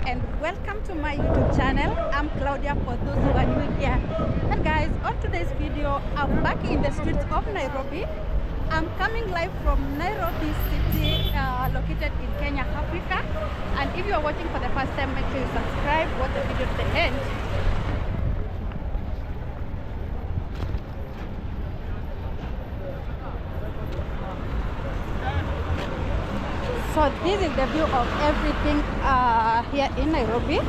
and welcome to my YouTube channel. I'm Claudia for those who are new here. And guys, on today's video, I'm back in the streets of Nairobi. I'm coming live from Nairobi city, located in Kenya, Africa. And if you are watching for the first time, make sure you subscribe, watch the video to the end. So this is the view of everything here in Nairobi.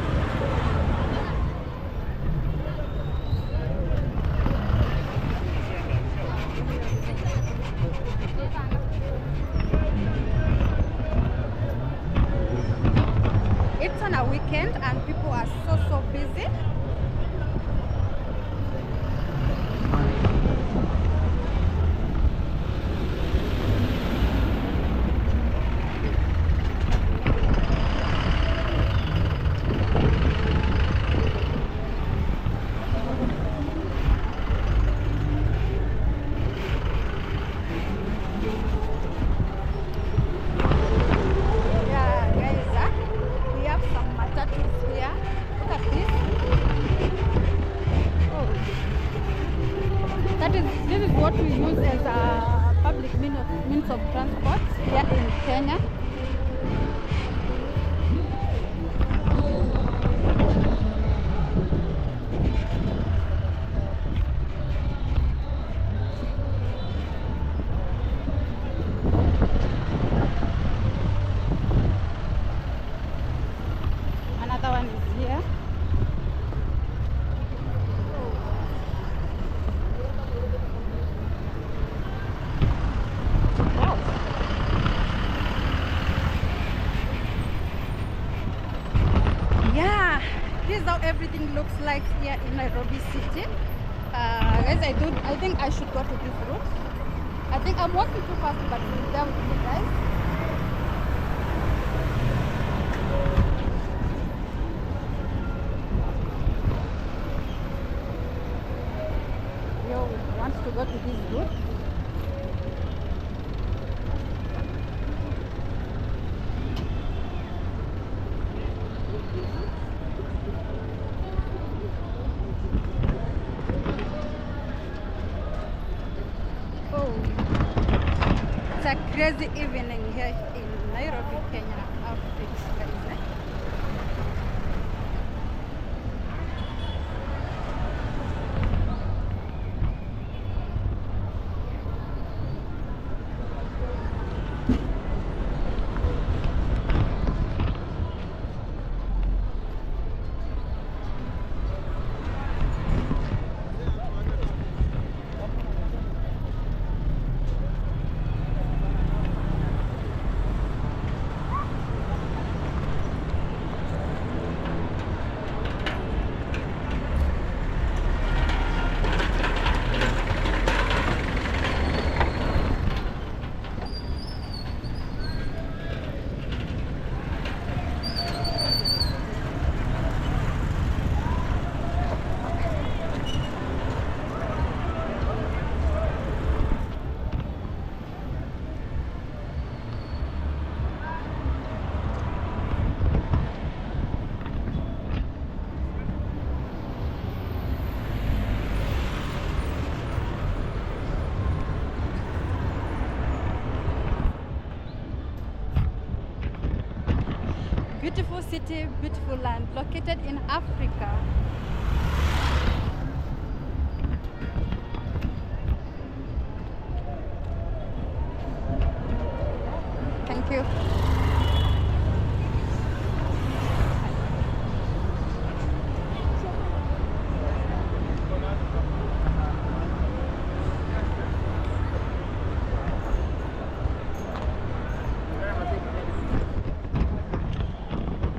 It's on a weekend and people are so busy. This is what we use as a public means of transport here in Kenya. Another one is here. This is how everything looks like here in Nairobi city. Guys, I think I should go to this route. I think I'm walking too fast, but bear with me, guys. Yo wants to go to this route. It's a crazy evening here in Nairobi, Kenya, Africa, guys. Beautiful city, beautiful land, located in Africa. Thank you.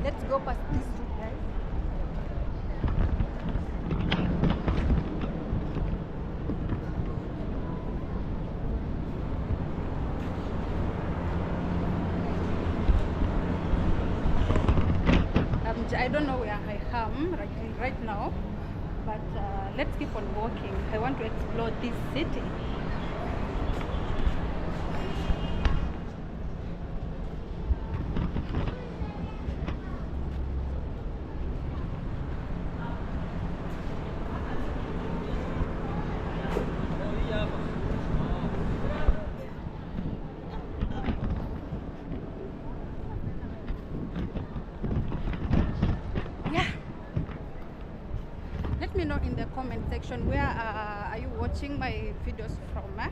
Let's go past this route, guys. I don't know where I am right now, but let's keep on walking. I want to explore this city. know in the comment section where are you watching my videos from,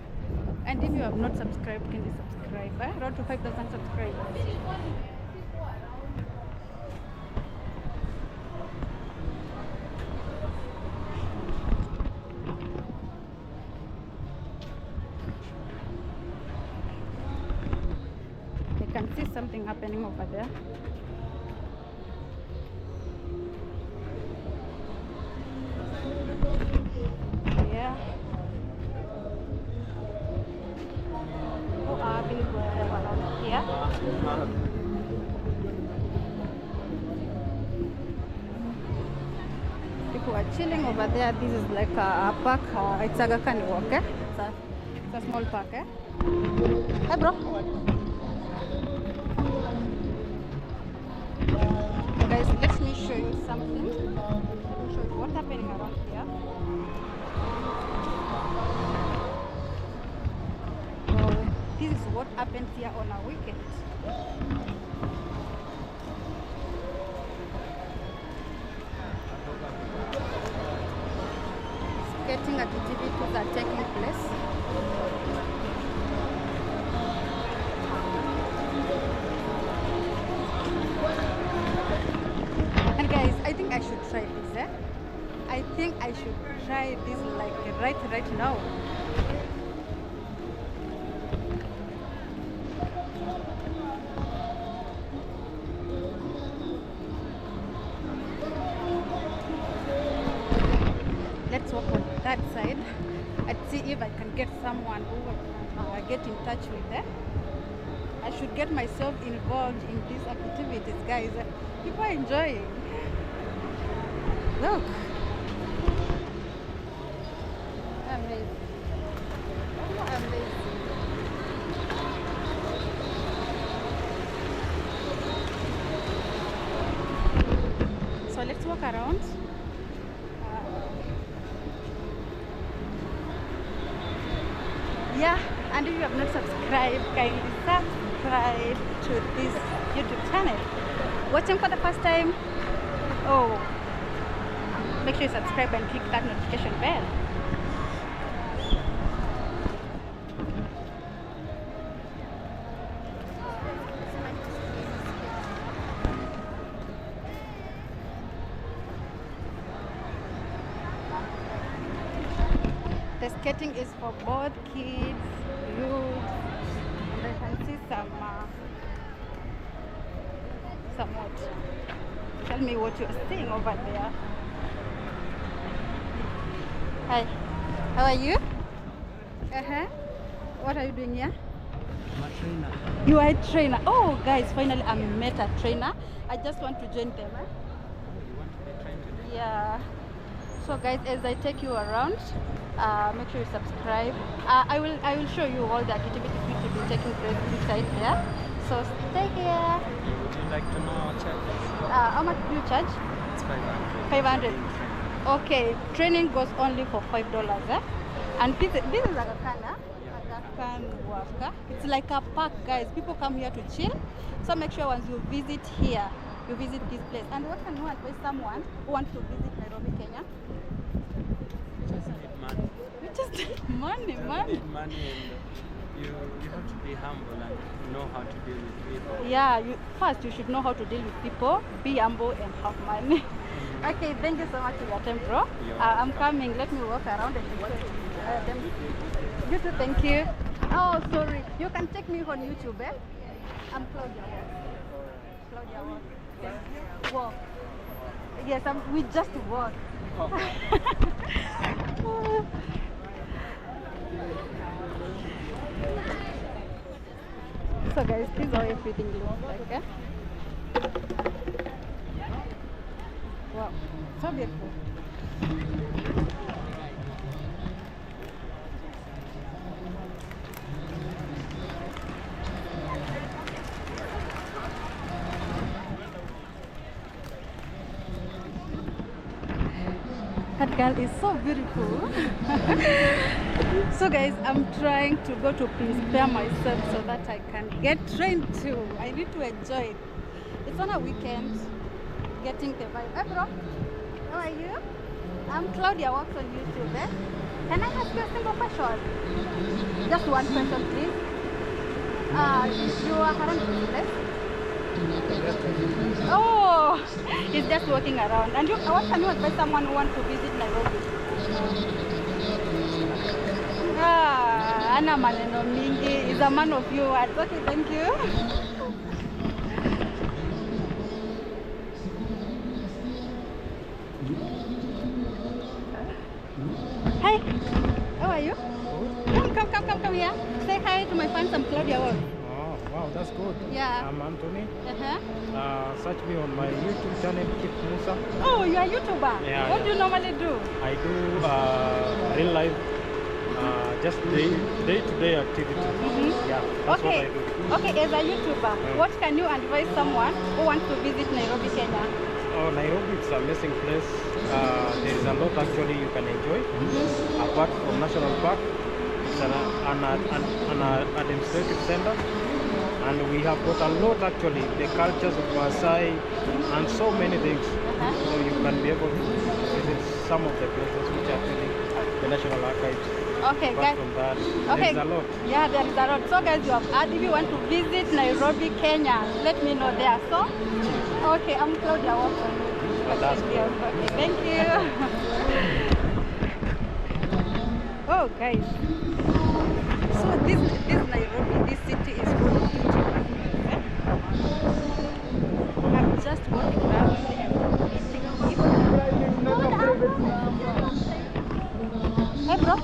and if you have not subscribed, can you subscribe? Road to 5,000 subscribers. I can see something happening over there. Yeah. People are being around here. People are chilling over there. This is like a park. It's a walk. It's a small park. Hi, bro. Guys, let me show you something. Let me show you what's happening around here. So, this is what happens here on a weekend. Skating activities are taking place. And guys, I think I should try this. I think I should try this like right now. Let's walk on that side and see if I can get someone who will get in touch with them. I should get myself involved in these activities, guys. People are enjoying. Look. Amazing. Oh, amazing. So let's walk around. Yeah, and if you have not subscribed, kindly subscribe to this YouTube channel. Watching for the first time, oh, make sure you subscribe and click that notification bell. The skating is for both kids, youth, and I can see some what? Tell me what you're seeing over there. Hi, how are you? What are you doing here? I'm a trainer. You are a trainer. Oh, guys, finally I met a trainer. I just want to join them. You want to be trained today? Yeah. So guys, as I take you around, make sure you subscribe. I will show you all the activities which will be taking place inside there. So stay here. Would you like to know our charges? How much do you charge? It's 500. 500. Okay, training goes only for $5. And this is Agakan Waka. It's like a park, guys. People come here to chill. So make sure once you visit here, you visit this place. And what can you advise someone who wants to visit Nairobi, Kenya? Just need money. You just need money, Just money. need money, and you have to be humble and know how to deal with people. Yeah, first you should know how to deal with people, be humble and have money. Okay, thank you so much for your time, bro. I'm coming. Let me walk around and show them. You too, thank you. Oh, sorry. You can check me on YouTube, eh? I'm Claudia. Claudia Walk. Thank you. Walk. Yes, we just walk. So guys, this is how everything looks like, eh? Wow, so beautiful. That girl is so beautiful. So guys, I'm trying to go to prepare myself so that I can get trained too. I need to enjoy it. It's on a weekend, getting the vibe. Hey bro, how are you? I'm Claudia Walks on YouTube. Can I ask you a simple question? Just one question, please. You are around this place? Oh, he's just walking around. And what can you advise someone who wants to visit Nairobi? Ana maneno mingi. He's a man of few words. Okay, thank you. Hi, how are you? Come here. Say hi to my fans. I'm Claudia Walk. Oh, wow, that's good. Yeah. I'm Anthony. Uh-huh. Search me on my YouTube channel, Kip Musa. Oh, you are a YouTuber? Yeah, What do you normally do? I do real life, just day-to-day activities. Yeah, that's what I do. Okay, as a YouTuber, what can you advise someone who wants to visit Nairobi, Kenya? Oh, Nairobi is an amazing place. There is a lot actually you can enjoy. Apart from National Park, it's an administrative center. And we have got a lot actually, the cultures of Maasai and so many things. So you can be able to visit some of the places which are actually the National Archives. Okay, Apart guys. from that, Okay. there is a lot. Yeah, there is a lot. So guys, you have heard, if you want to visit Nairobi, Kenya, let me know there. So, okay, I'm Claudia Walker. That's Okay, thank you. Oh, guys. So this Nairobi, this city is really beautiful. I'm just walking around and eating. Hey, bro.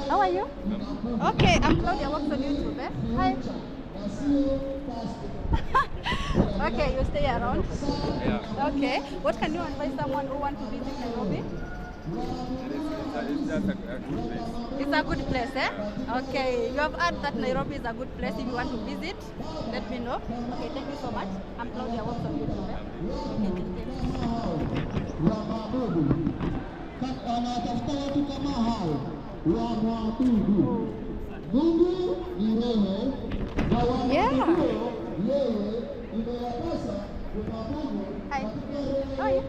How are you? Okay, I'm Claudia Walks on YouTube. Hi. Okay, you stay around. Yeah. Okay. What can you advise someone who wants to visit Nairobi? It's just a good place. It's a good place, eh? Okay. You have heard that Nairobi is a good place. If you want to visit, let me know. Okay, thank you so much. I'm Claudia Walks on YouTube. Yeah. Hi. How are you?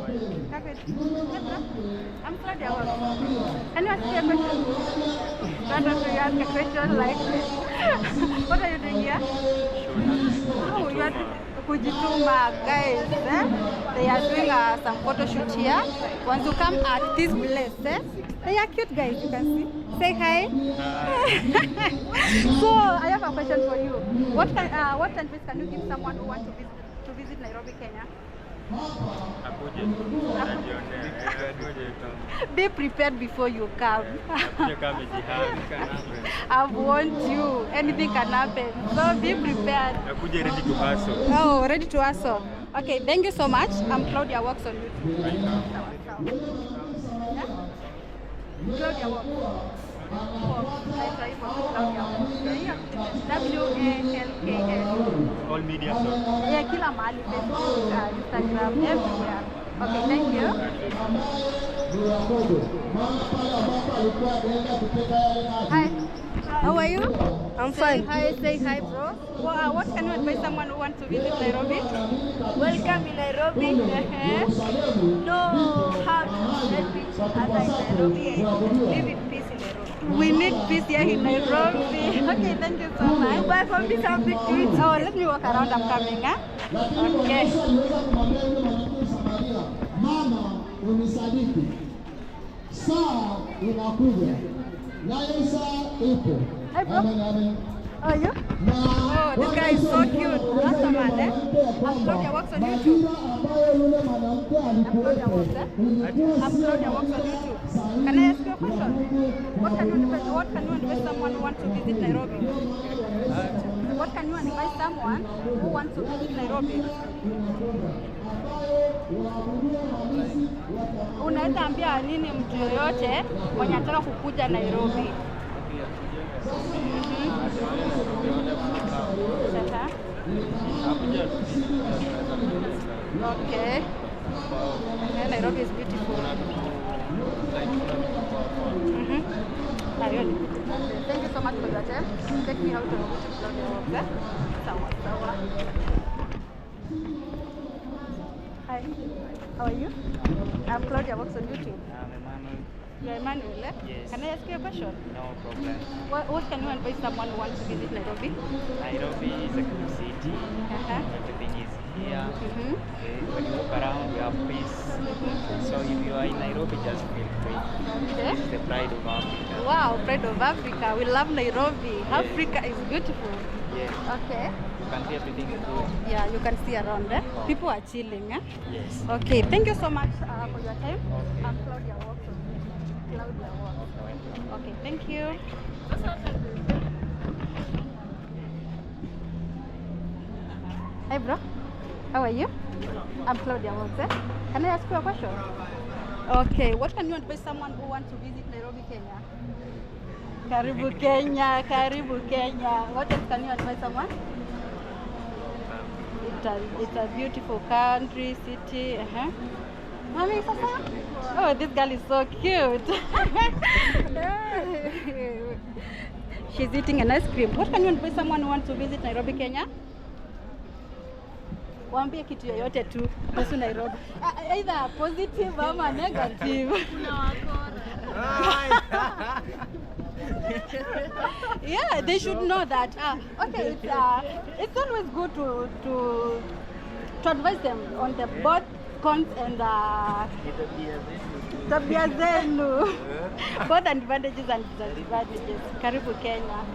Good. I'm Claudia Walk. Can you ask me a question? Why don't you ask a question like what are you doing here? Oh, you are kujituma, guys. They are doing some photo shoot here. Once you come at this place, they are cute, guys. You can see. Say hi. So I have a question for you. What advice can you give someone who wants to visit Nairobi, Kenya? Be prepared before you come. I want you. Anything can happen. So be prepared. Ready to hustle. Oh, ready to hustle. Okay, thank you so much. I'm Claudia Walks on YouTube. Claudia Walks. WALKS. All media sources. Yeah, kila mahali, Facebook, Instagram, everywhere. Okay, thank you. Hi. How are you? I'm fine. Say hi, bro. Well, what can you advise someone who wants to visit Nairobi? Welcome in Nairobi. Know how to live in Nairobi and live in peace in Nairobi. We need peace here in Nairobi. Okay, thank you so much. Buy for me something to eat. Oh, let me walk around. I'm coming, huh? Okay. Mama unisadiki, saa inakuja, nayo saa ipo. Hi, bro. Amen, amen. How are you? Oh, this guy is so cute. Awesome, man, eh? I'm Claudia Walks on YouTube. Ambayo yule mwanamke I'm Claudia Walks, eh? I'm Claudia Walks on YouTube. Can I ask you a question? What can you advise someone who wants to visit Nairobi? What can you advise someone who wants to visit Nairobi? Unaweza ambia nini mtu yoyote mwenye anataka kukuja Nairobi? Okay. Nairobi is beautiful. Really. Thank you so much for your time. Take me out on YouTube. Sawa, sawa. Hi. How are you? I'm Claudia Walks on YouTube. I'm Emmanuel. You're Emmanuel, eh? Yes. Can I ask you a question? No problem. What can you advise someone who wants to visit Nairobi? Nairobi is a good city. Everything is here. Okay, when you walk around, you have peace. So if you are in Nairobi, just feel free. Okay. It's the pride of Africa. Wow, pride of Africa. We love Nairobi. Africa is beautiful. Yes. Okay. You can see everything is good. Yeah, you can see around there. People are chilling. Eh? Yes. Okay, thank you so much for your time. Okay. I'm Claudia Walks. Claudia Walks. Okay, thank you. Hi, bro. How are you? I'm Claudia Walks. Eh? Can I ask you a question? Okay, what can you advise someone who wants to visit Nairobi, Kenya? Karibu Kenya, Karibu Kenya. What else can you advise someone? It's a beautiful country, city. Mommy, Sasa? Oh, this girl is so cute. She's eating an ice cream. What can you advise someone who wants to visit Nairobi, Kenya? Waambie kitu yoyote tu kuhusu Nairobi. Either positive or negative. Yeah, they should know that. Okay, it's always good to advise them on the both cons and tabia zenu. Both advantages and disadvantages. Karibu Kenya.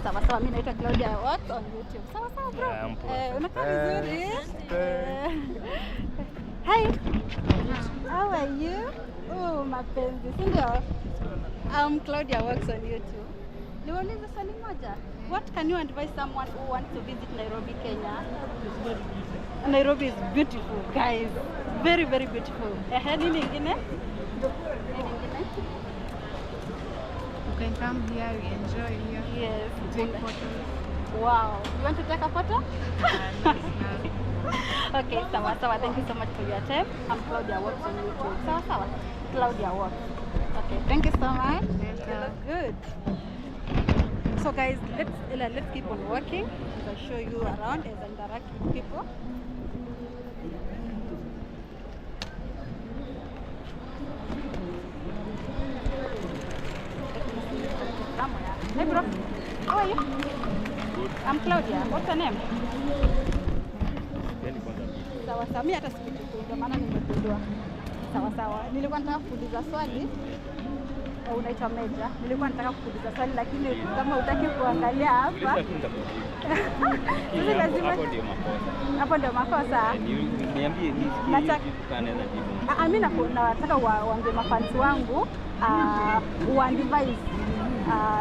Sawa sawa, mimi naitwa Claudia Walks on YouTube. Sawa sawa bro. Unakaa vizuri? Hi. How are you? Oh, mapenzi, si ndio? I'm Claudia Walks on YouTube. Niulize swali moja. What can you advise someone who wants to visit Nairobi, Kenya? Nairobi is beautiful, guys. Very, very beautiful. Nini ingine? You can come here, we enjoy here. Yes. Take photos. Wow. You want to take a photo? Yes, Okay, sawa sawa. Thank you so much for your time. I'm Claudia Walks on YouTube. Sawa sawa. Claudia Walks. Okay, thank you so much. You look good. So guys, let's keep on walking as I show you around as I interact with people. Hey bro, how are you? I'm Claudia. What's your name? Sawa sawa, mimi hata sikujua, ndio maana nimegundua. Sawa sawa. Nilikuwa nataka kuuliza swali. Unaitwa Meja. Nilikuwa nataka kuuliza swali lakini kama hutaki kuangalia hapa. Sisi lazima hapo ndio makosa. Niambie nisikie kanaweza jibu. Mimi nataka waambie mafansi wangu one device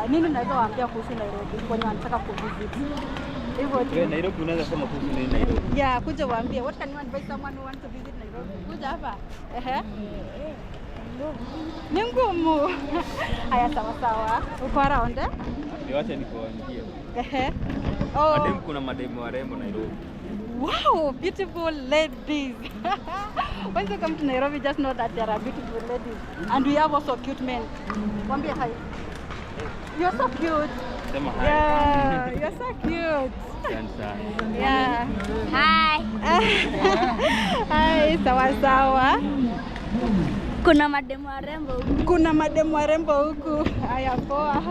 nini unaweza waambia kuhusu Nairobi kwenye wanataka kuvisit. Hivyo tu. Nairobi unaweza sema kuhusu nini Nairobi? Yeah, kuja waambie what can you advise someone who wants to visit Nairobi? Kuja hapa. Ni ngumu. Haya sawa sawa. Uko around eh? Niwache nikuambie. Oh. Kuna mademu warembo Nairobi. Wow, beautiful ladies. Once you come to Nairobi, just know that there are beautiful ladies. And we have also cute men. Wambie hi. You're so cute. Sema hi. Yeah, you're so cute. Yeah. Hi. Hi, sawa sawa. Kuna mademu warembo huku. Kuna mademu warembo huku. Haya poa.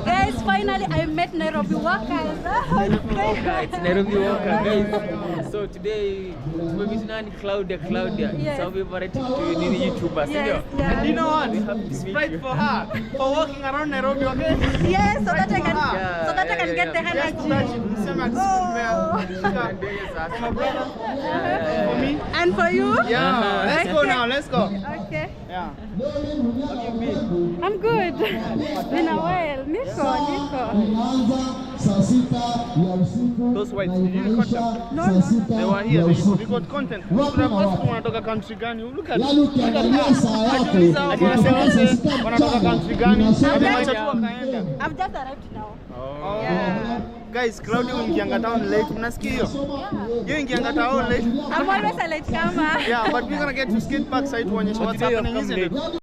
Guys, finally I met Nairobi walkers. It's Nairobi walker, guys. So today we're meeting Claudia. Yes. So we've already to YouTubers. Yes, yeah. And you know what? We have to meet Sprite you. for her for walking around Nairobi, okay? Yes, so that I can Yeah, so that I can get the Just energy. touch it. Sema for my brother, for me. And for you? Yeah, let's go now. Let's go. Okay. Yeah. I'm good. Been a while. Nico. Inaanza saa sita ya usiku. Those whites, did you record them? No. They were here. They got content. Kuna watu wanatoka country gani? Look at Yaani ukiangalia saa yako. Ajiuliza wanatoka country gani? Wamemaliza tu wakaenda. I've just arrived now. Oh. Guys, Claudia ingianga town late. Mnasikia hiyo? Hiyo ingianga town late. I'm always a late comer. Yeah, but we're gonna get to skate park side tuonyeshe what's happening, isn't it?